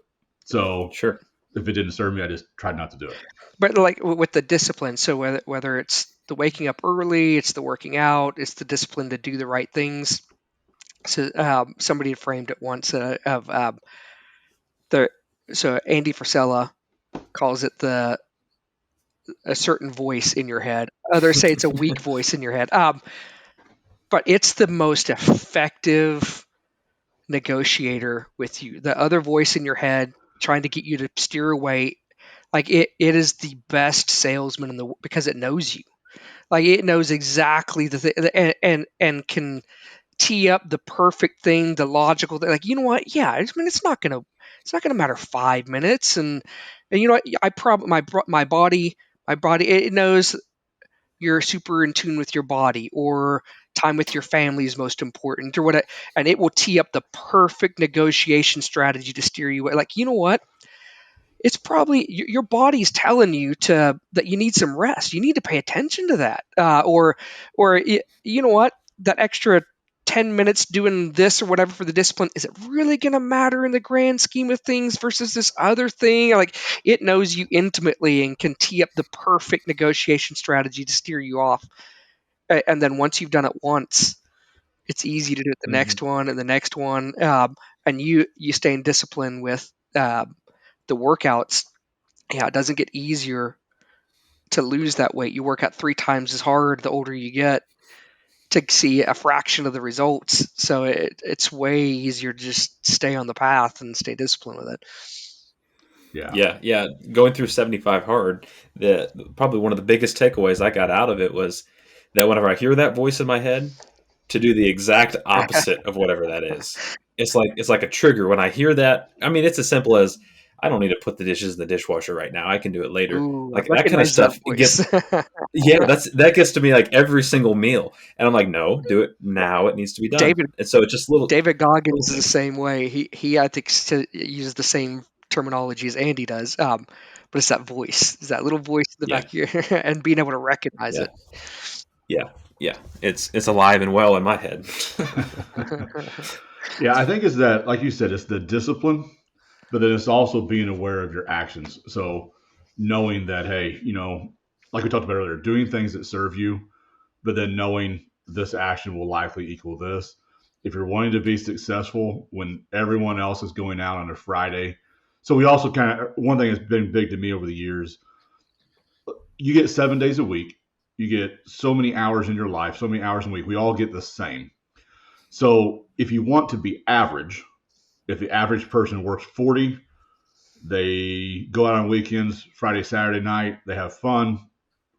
So Sure. If it didn't serve me, I just tried not to do it. But like with the discipline, so whether it's the waking up early, it's the working out, it's the discipline to do the right things. So somebody had framed it once so Andy Frisella calls it a certain voice in your head. Others say it's a weak voice in your head. But it's the most effective negotiator with you. The other voice in your head trying to get you to steer away, like it is the best salesman because it knows you. Like it knows exactly the thing and can tee up the perfect thing, the logical thing. Like, you know what? Yeah, I mean, it's not gonna matter 5 minutes, and you know what? My body it knows you're super in tune with your body, or time with your family is most important, or what, and it will tee up the perfect negotiation strategy to steer you away. Like, you know what? It's probably your body's telling you that you need some rest. You need to pay attention to that, or you know what? That extra 10 minutes doing this or whatever for the discipline, is it really going to matter in the grand scheme of things versus this other thing? Like, it knows you intimately and can tee up the perfect negotiation strategy to steer you off. And then once you've done it once, it's easy to do it the next one and the next one. And you stay in discipline with the workouts. Yeah, it doesn't get easier to lose that weight. You work out 3 times as hard the older you get to see a fraction of the results. So it's way easier to just stay on the path and stay disciplined with it. Yeah. Going through 75 hard, probably one of the biggest takeaways I got out of it was that whenever I hear that voice in my head, to do the exact opposite of whatever that is. It's like a trigger. When I hear that, I mean, it's as simple as, I don't need to put the dishes in the dishwasher right now. I can do it later. Ooh, like that kind of stuff. That gets to me like every single meal. And I'm like, no, do it now. It needs to be done. And so it's just David Goggins is the same way. He I think uses the same terminology as Andy does. But it's that voice. It's that little voice in the back of your and being able to recognize it. Yeah. It's alive and well in my head. Yeah, I think it's that, like you said, it's the discipline, but then it's also being aware of your actions. So knowing that, hey, you know, like we talked about earlier, doing things that serve you, but then knowing this action will likely equal this. If you're wanting to be successful when everyone else is going out on a Friday. So we also one thing that's been big to me over the years, you get 7 days a week. You get so many hours in your life, so many hours a week. We all get the same. So if you want to be average, if the average person works 40, they go out on weekends, Friday, Saturday night, they have fun.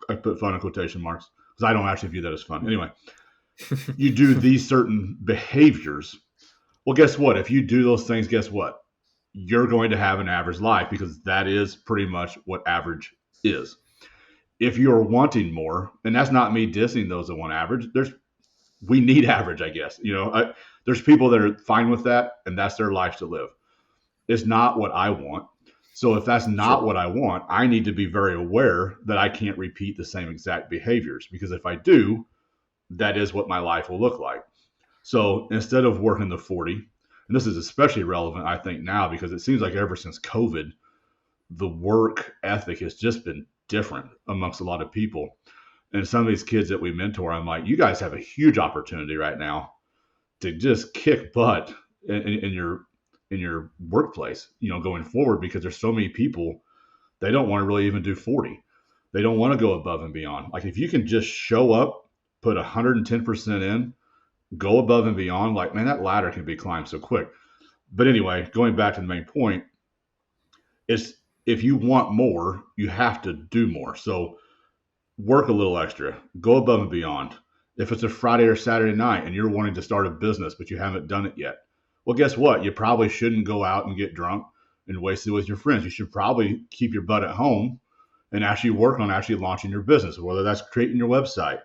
I put fun in quotation marks because I don't actually view that as fun. Anyway, you do these certain behaviors. Well, guess what? If you do those things, guess what? You're going to have an average life, because that is pretty much what average is. If you're wanting more, and that's not me dissing those that want average, we need average, I guess. You know, There's people that are fine with that, and that's their life to live. It's not what I want. So if that's not Sure. what I want, I need to be very aware that I can't repeat the same exact behaviors, because if I do, that is what my life will look like. So instead of working the 40, and this is especially relevant, I think, now, because it seems like ever since COVID, the work ethic has just been different amongst a lot of people. And some of these kids that we mentor, I'm like, you guys have a huge opportunity right now to just kick butt in your workplace, going forward, because there's so many people, they don't want to really even do 40. They don't want to go above and beyond. Like, if you can just show up, put 110% in, go above and beyond, like, man, that ladder can be climbed so quick. But anyway, going back to the main point, is if you want more, you have to do more. So work a little extra, go above and beyond. If it's a Friday or Saturday night and you're wanting to start a business, but you haven't done it yet, well, guess what? You probably shouldn't go out and get drunk and waste it with your friends. You should probably keep your butt at home and actually work on actually launching your business, whether that's creating your website,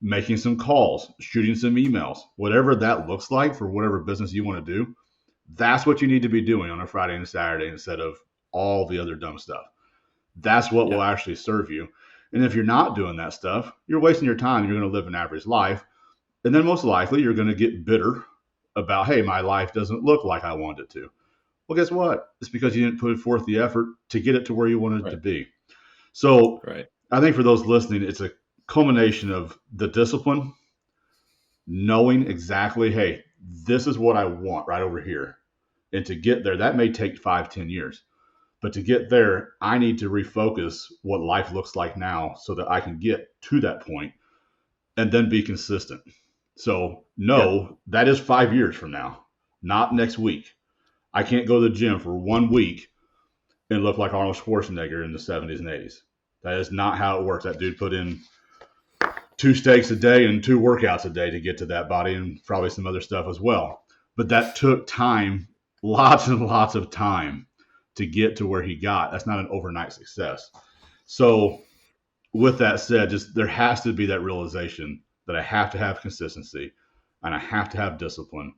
making some calls, shooting some emails, whatever that looks like for whatever business you want to do. That's what you need to be doing on a Friday and a Saturday instead of all the other dumb stuff. That's what will actually serve you. And if you're not doing that stuff, you're wasting your time. You're going to live an average life. And then most likely you're going to get bitter about, hey, my life doesn't look like I want it to. Well, guess what? It's because you didn't put forth the effort to get it to where you wanted it to be. So I think for those listening, it's a culmination of the discipline, knowing exactly, hey, this is what I want right over here. And to get there, that may take 5-10 years. But to get there, I need to refocus what life looks like now so that I can get to that point and then be consistent. So that is 5 years from now, not next week. I can't go to the gym for 1 week and look like Arnold Schwarzenegger in the 70s and 80s. That is not how it works. That dude put in 2 steaks a day and 2 workouts a day to get to that body, and probably some other stuff as well. But that took time, lots and lots of time to get to where he got. That's not an overnight success. So with that said, just there has to be that realization that I have to have consistency and I have to have discipline.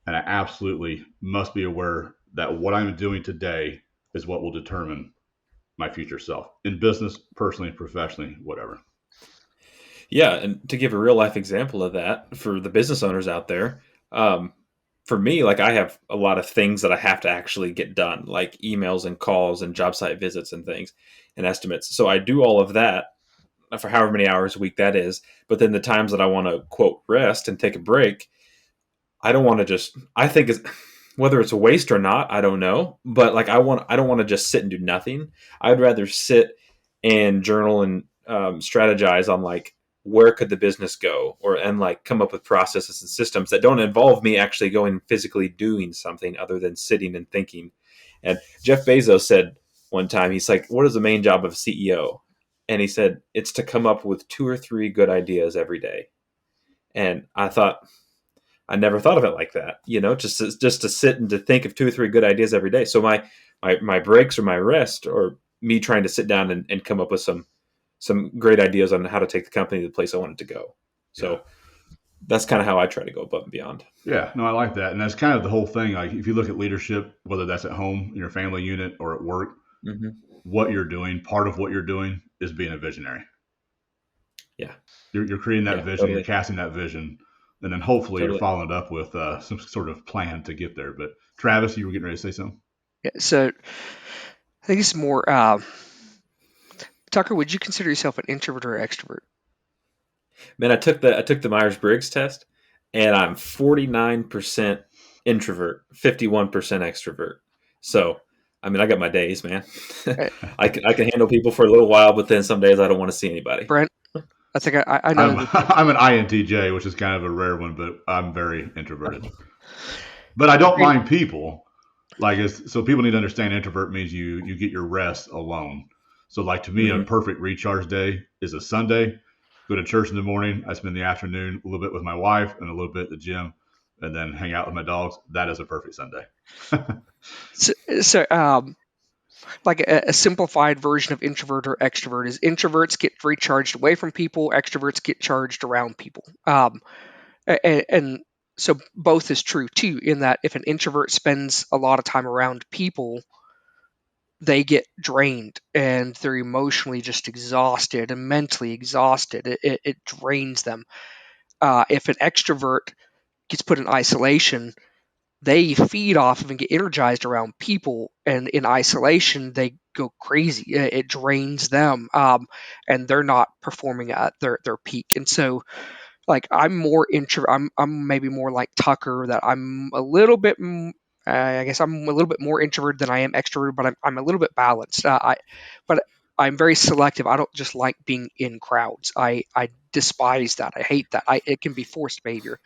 And I absolutely must be aware that what I'm doing today is what will determine my future self in business, personally, professionally, whatever. Yeah. And to give a real life example of that for the business owners out there, for me, like, I have a lot of things that I have to actually get done, like emails and calls and job site visits and things and estimates. So I do all of that for however many hours a week that is. But then the times that I want to, quote, rest and take a break, I don't want to just, I think it's, whether it's a waste or not, I don't know. But like, I don't want to just sit and do nothing. I'd rather sit and journal and strategize on, like, where could the business go, and like come up with processes and systems that don't involve me actually going physically doing something other than sitting and thinking. And Jeff Bezos said one time, he's like, what is the main job of a CEO? And he said, it's to come up with 2 or 3 good ideas every day. And I never thought of it like that, just to sit and to think of 2 or 3 good ideas every day. So my breaks or my rest or me trying to sit down and come up with some great ideas on how to take the company to the place I want it to go. So that's kind of how I try to go above and beyond. Yeah, no, I like that. And that's kind of the whole thing. Like, if you look at leadership, whether that's at home, in your family unit, or at work, what you're doing, part of what you're doing is being a visionary. Yeah. You're creating that vision, totally. You're casting that vision, and then hopefully you're following it up with some sort of plan to get there. But Travis, you were getting ready to say something? Yeah, so I think it's more, Tucker, would you consider yourself an introvert or extrovert? Man, I took the Myers-Briggs test, and I'm 49% introvert, 51% extrovert. So, I mean, I got my days, man. I can handle people for a little while, but then some days I don't want to see anybody. Brent, I think I know. I'm an INTJ, which is kind of a rare one, but I'm very introverted. But I don't mind people. So people need to understand introvert means you get your rest alone. So like, to me, a perfect recharge day is a Sunday. Go to church in the morning. I spend the afternoon a little bit with my wife and a little bit at the gym, and then hang out with my dogs. That is a perfect Sunday. So like a simplified version of introvert or extrovert is introverts get recharged away from people, extroverts get charged around people. And So both is true too, in that if an introvert spends a lot of time around people, they get drained and they're emotionally just exhausted and mentally exhausted. It drains them. If an extrovert gets put in isolation, they feed off of and get energized around people, and in isolation they go crazy. It drains them, and they're not performing at their peak. And so, like, I'm more intro. I'm maybe more like Tucker, that I'm a little bit. I guess I'm a little bit more introverted than I am extroverted, but I'm a little bit balanced. But I'm very selective. I don't just like being in crowds. I despise that. I hate that. It can be forced behavior.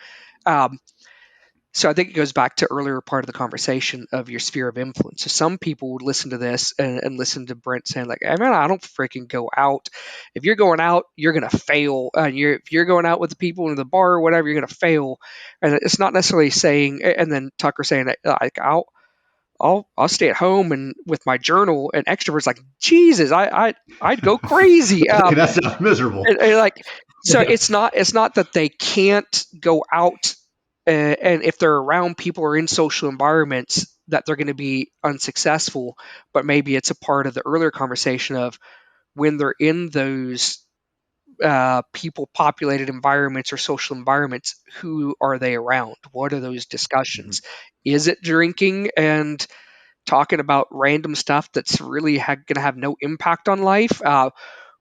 Um, so I think it goes back to earlier part of the conversation of your sphere of influence. So some people would listen to this and listen to Brent saying like, "Hey man, I don't freaking go out. If you're going out, you're gonna fail. If you're going out with the people in the bar or whatever, you're gonna fail." And it's not necessarily saying. And then Tucker saying that like, I'll stay at home and with my journal. And extroverts like, Jesus, I'd go crazy. That sounds miserable. And like, so it's not that they can't go out, and if they're around people or in social environments that they're going to be unsuccessful, but maybe it's a part of the earlier conversation of when they're in those people populated environments or social environments, who are they around? What are those discussions? Is it drinking and talking about random stuff that's really going to have no impact on life?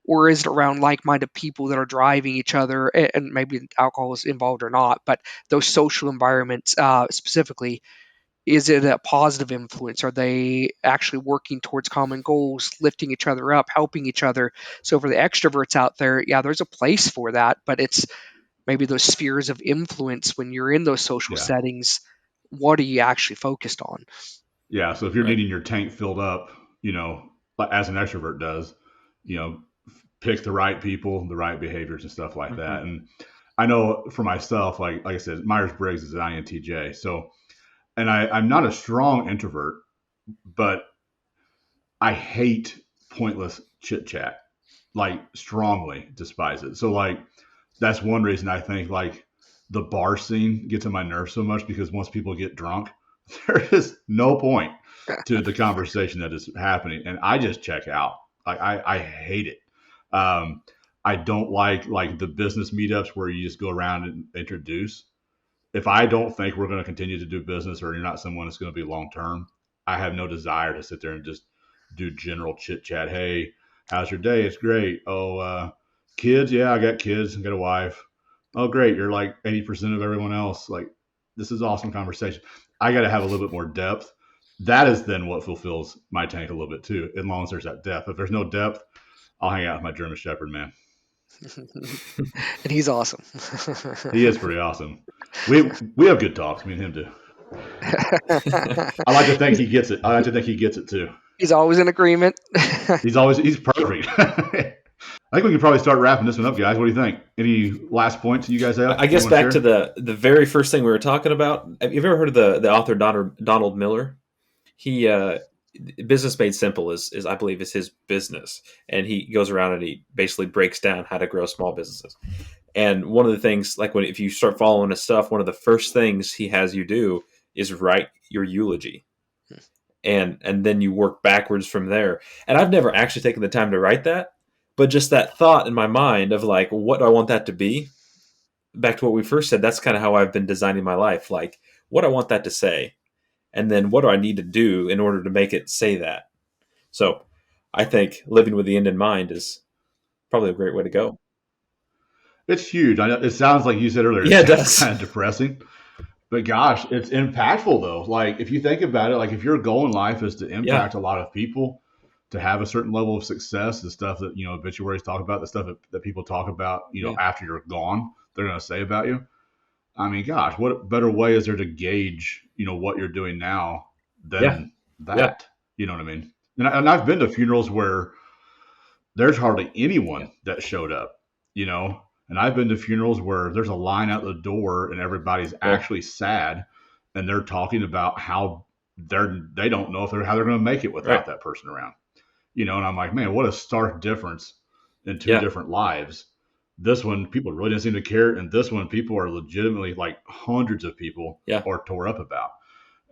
Or is it around like-minded people that are driving each other, and maybe alcohol is involved or not, but those social environments specifically, is it a positive influence? Are they actually working towards common goals, lifting each other up, helping each other? So for the extroverts out there, yeah, there's a place for that, but it's maybe those spheres of influence when you're in those social settings. What are you actually focused on? Yeah. So if you're needing your tank filled up, as an extrovert does, pick the right people, the right behaviors and stuff like that. And I know for myself, like I said, Myers-Briggs is an INTJ. So, and I'm not a strong introvert, but I hate pointless chit chat, like strongly despise it. So like, that's one reason I think like the bar scene gets on my nerves so much, because once people get drunk, there is no point to the conversation that is happening. And I just check out. Like I hate it. I don't like the business meetups where you just go around and introduce. If I don't think we're going to continue to do business, or you're not someone that's going to be long term, I have no desire to sit there and just do general chit chat. Hey, how's your day? It's great. Oh, kids? Yeah, I got kids. I got a wife. Oh, great. You're like 80% of everyone else. Like, this is awesome conversation. I got to have a little bit more depth. That is then what fulfills my tank a little bit too, as long as there's that depth. If there's no depth, I'll hang out with my German Shepherd, man. And he's awesome. He is pretty awesome. We have good talks, me and him do. I like to think he gets it. I like to think he gets it too. He's always in agreement. He's perfect. I think we can probably start wrapping this one up, guys. What do you think? Any last points you guys have? I guess back to the very first thing we were talking about. Have you ever heard of the author Donald Miller? He Business Made Simple is I believe is his business, and he goes around and he basically breaks down how to grow small businesses. And one of the things, like if you start following his stuff, one of the first things he has you do is write your eulogy, and then you work backwards from there. And I've never actually taken the time to write that, but just that thought in my mind of like, what do I want that to be? Back to what we first said, that's kind of how I've been designing my life. Like, what do I want that to say? And then what do I need to do in order to make it say that? So I think living with the end in mind is probably a great way to go. It's huge. I know it sounds like you said earlier. Yeah, it does. Kind of depressing. But gosh, it's impactful though. Like if you think about it, like if your goal in life is to impact a lot of people, to have a certain level of success, the stuff that, obituaries talk about, the stuff that people talk about, after you're gone, they're going to say about you. I mean, gosh, what better way is there to gauge, what you're doing now than that? Yeah. You know what I mean? And I've been to funerals where there's hardly anyone that showed up, and I've been to funerals where there's a line out the door and everybody's actually sad, and they're talking about how they don't know how they're going to make it without that person around, and I'm like, man, what a stark difference in two different lives. This one, people really didn't seem to care. And this one, people are legitimately like hundreds of people Yeah. are tore up about.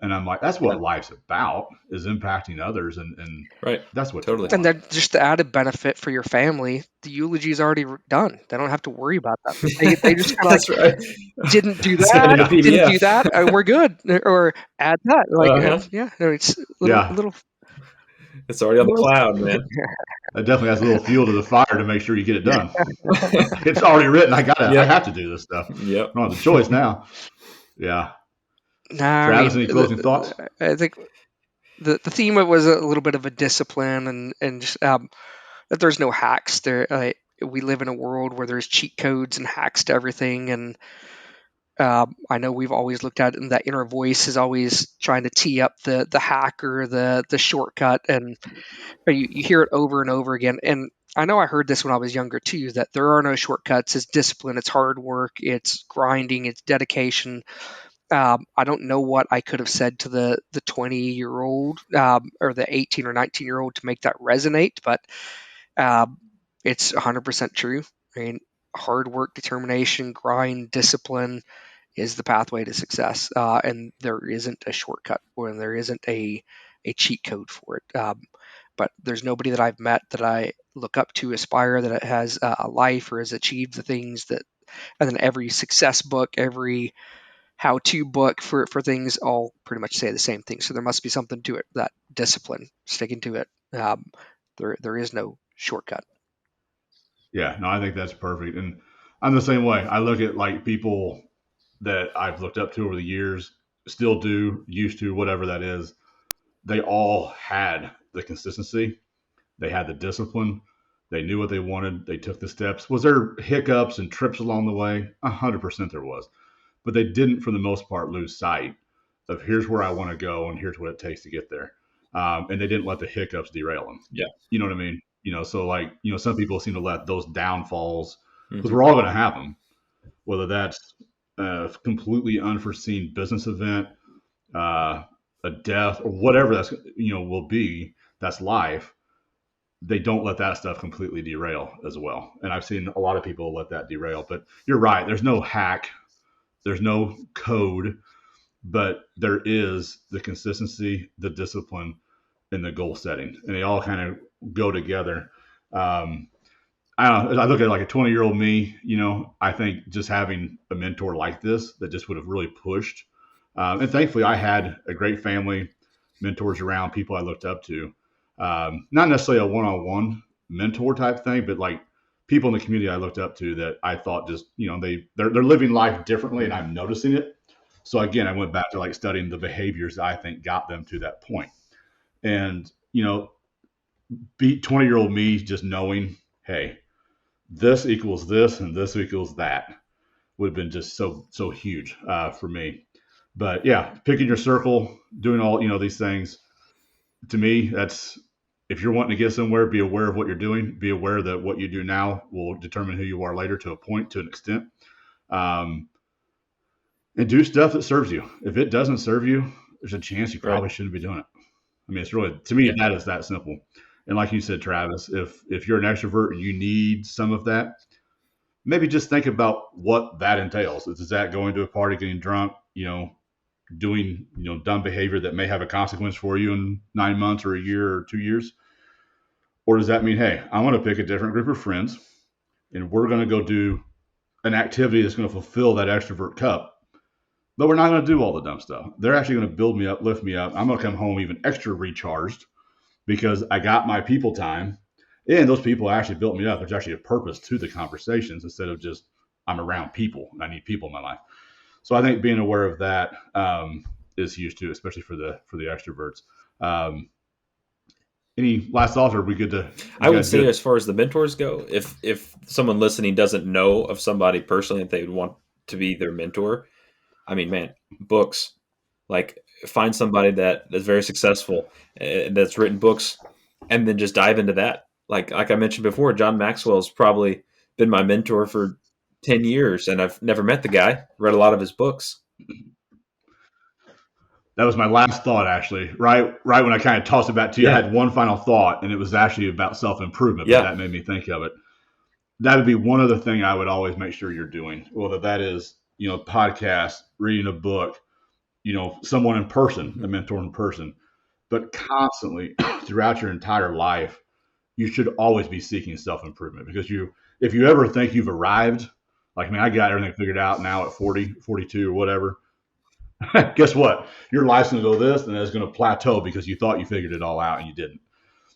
And I'm like, that's what life's about, is impacting others. And Right. that's what Totally. you And want. then just the added benefit for your family, the eulogy is already done. They don't have to worry about that. They just kind of That's right. didn't do Send it that, in a didn't do PDF. that, we're good. Or add that. Uh-huh. It's Yeah. little. It's already on the cloud, man. That definitely has a little fuel to the fire to make sure you get it done. It's already written. I have to do this stuff. Yep. I don't have the choice now. Yeah. Nah, Travis, any closing thoughts? I think the theme of it was a little bit of a discipline and just that there's no hacks there. We live in a world where there's cheat codes and hacks to everything, and I know we've always looked at it, and that inner voice is always trying to tee up the hack or the shortcut, and you hear it over and over again. And I know I heard this when I was younger too, that there are no shortcuts. It's discipline, it's hard work, it's grinding, it's dedication. I don't know what I could have said to the 20-year-old or the 18 or 19-year-old to make that resonate, but it's 100% true. I mean, hard work, determination, grind, discipline is the pathway to success, and there isn't a shortcut or there isn't a cheat code for it. But there's nobody that I've met that I look up to, aspire, that has a life or has achieved the things that, and then every success book, every how-to book for things all pretty much say the same thing. So there must be something to it, that discipline, sticking to it. There is no shortcut. Yeah, no, I think that's perfect. And I'm the same way. I look at like people that I've looked up to over the years, still do, used to, whatever that is. They all had the consistency. They had the discipline. They knew what they wanted. They took the steps. Was there hiccups and trips along the way? 100% there was. But they didn't, for the most part, lose sight of here's where I want to go and here's what it takes to get there. And they didn't let the hiccups derail them. Yeah. You know what I mean? So like, some people seem to let those downfalls, because Mhm. we're all going to have them, whether that's a completely unforeseen business event, a death, or whatever that's, will be, that's life. They don't let that stuff completely derail as well. And I've seen a lot of people let that derail, but you're right. There's no hack. There's no code, but there is the consistency, the discipline, and the goal setting, and they all kind of go together. I don't know. I look at like a 20-year-old me. I think just having a mentor like this that just would have really pushed. And thankfully, I had a great family, mentors around, people I looked up to. Not necessarily a one-on-one mentor type thing, but like people in the community I looked up to that I thought just they're living life differently, and I'm noticing it. So again, I went back to like studying the behaviors that I think got them to that point. And beat 20-year-old me just knowing, hey, this equals this and this equals that would have been just so huge for me. But yeah, picking your circle, doing all these things. To me, that's, if you're wanting to get somewhere, be aware of what you're doing. Be aware that what you do now will determine who you are later, to a point, to an extent. And do stuff that serves you. If it doesn't serve you, there's a chance you probably shouldn't be doing it. I mean, it's really, to me, that is that simple. And like you said, Travis, if you're an extrovert and you need some of that, maybe just think about what that entails. Is that going to a party, getting drunk, doing dumb behavior that may have a consequence for you in 9 months or a year or 2 years? Or does that mean, hey, I want to pick a different group of friends and we're going to go do an activity that's going to fulfill that extrovert cup, but we're not going to do all the dumb stuff. They're actually going to build me up, lift me up. I'm going to come home even extra recharged because I got my people time, and those people actually built me up. There's actually a purpose to the conversations instead of just I'm around people and I need people in my life. So I think being aware of that is huge too, especially for the extroverts. Any last thoughts? Or are we good to? I would say, as far as the mentors go, if someone listening doesn't know of somebody personally that they would want to be their mentor, I mean, man, books. Like, find somebody that's very successful, that's written books, and then just dive into that. Like I mentioned before, John Maxwell has probably been my mentor for 10 years, and I've never met the guy. Read a lot of his books. That was my last thought, actually. Right when I kind of tossed it back to you, I had one final thought, and it was actually about self-improvement, but that made me think of it. that would be one other thing I would always make sure you're doing, whether that is, podcast, reading a book, someone in person, a mentor in person, but constantly throughout your entire life, you should always be seeking self-improvement, because if you ever think you've arrived, like, I got everything figured out now at 40, 42 or whatever, guess what? Your life's going to go this, and it's going to plateau because you thought you figured it all out and you didn't.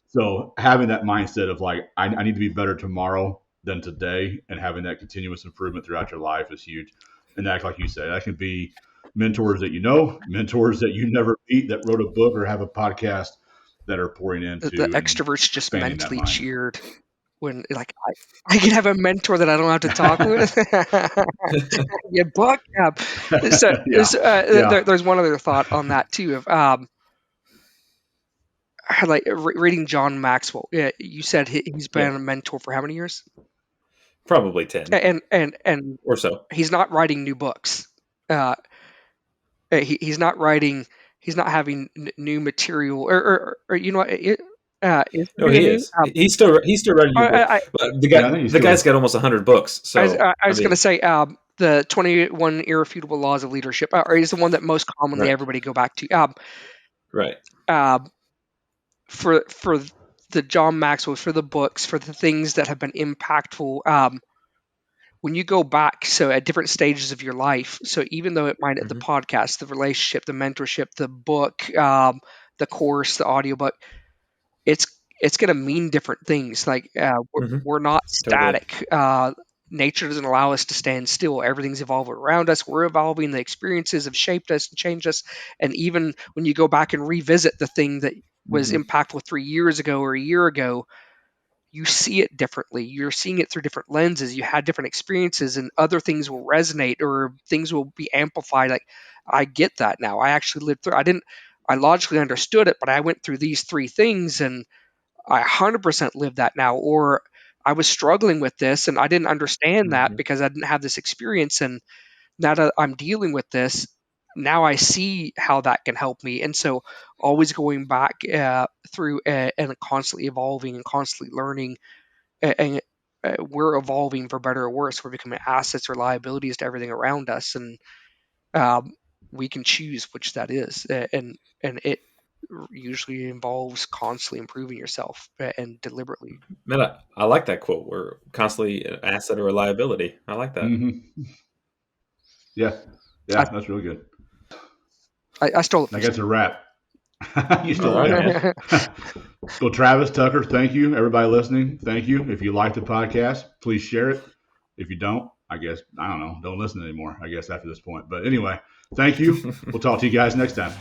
So having that mindset of like, I need to be better tomorrow than today, and having that continuous improvement throughout your life is huge. And that, like you said, that can be mentors that mentors that you never meet that wrote a book or have a podcast that are pouring into the extroverts just mentally mind. cheered when, like, I can have a mentor that I don't have to talk with. Yeah, book. So there's one other thought on that too, of like reading John Maxwell. Yeah, you said he's been a mentor for how many years? Probably 10. And or so. He's not writing new books. He's not writing. He's not having new material, or you know what? No, he is. He's still writing new books. But the guy's got almost 100 books. So I was going to say the 21 Irrefutable Laws of Leadership is the one that most commonly everybody go back to. Right. For the John Maxwell, for the books, for the things that have been impactful. When you go back, so at different stages of your life, so even though it might, the podcast, the relationship, the mentorship, the book, the course, the audiobook, it's going to mean different things. Like we're not static. Totally. Nature doesn't allow us to stand still. Everything's evolving around us. We're evolving. The experiences have shaped us and changed us. And even when you go back and revisit the thing that was impactful 3 years ago or a year ago, you see it differently. You're seeing it through different lenses. You had different experiences, and other things will resonate, or things will be amplified. Like, I get that now. I actually lived through. I logically understood it, but I went through these 3 things, and I 100% live that now. Or I was struggling with this, and I didn't understand that because I didn't have this experience. And now that I'm dealing with this, now I see how that can help me. And so always going back through and constantly evolving and constantly learning. And we're evolving for better or worse. We're becoming assets or liabilities to everything around us. And we can choose which that is. And it usually involves constantly improving yourself and deliberately. Man, I like that quote. We're constantly an asset or a liability. I like that. Mm-hmm. Yeah, that's really good. I stole it. I guess a wrap. You stole it. Well, Travis, Tucker, thank you. Everybody listening, thank you. If you like the podcast, please share it. If you don't, I guess, I don't know, don't listen anymore, I guess, after this point. But anyway, thank you. We'll talk to you guys next time.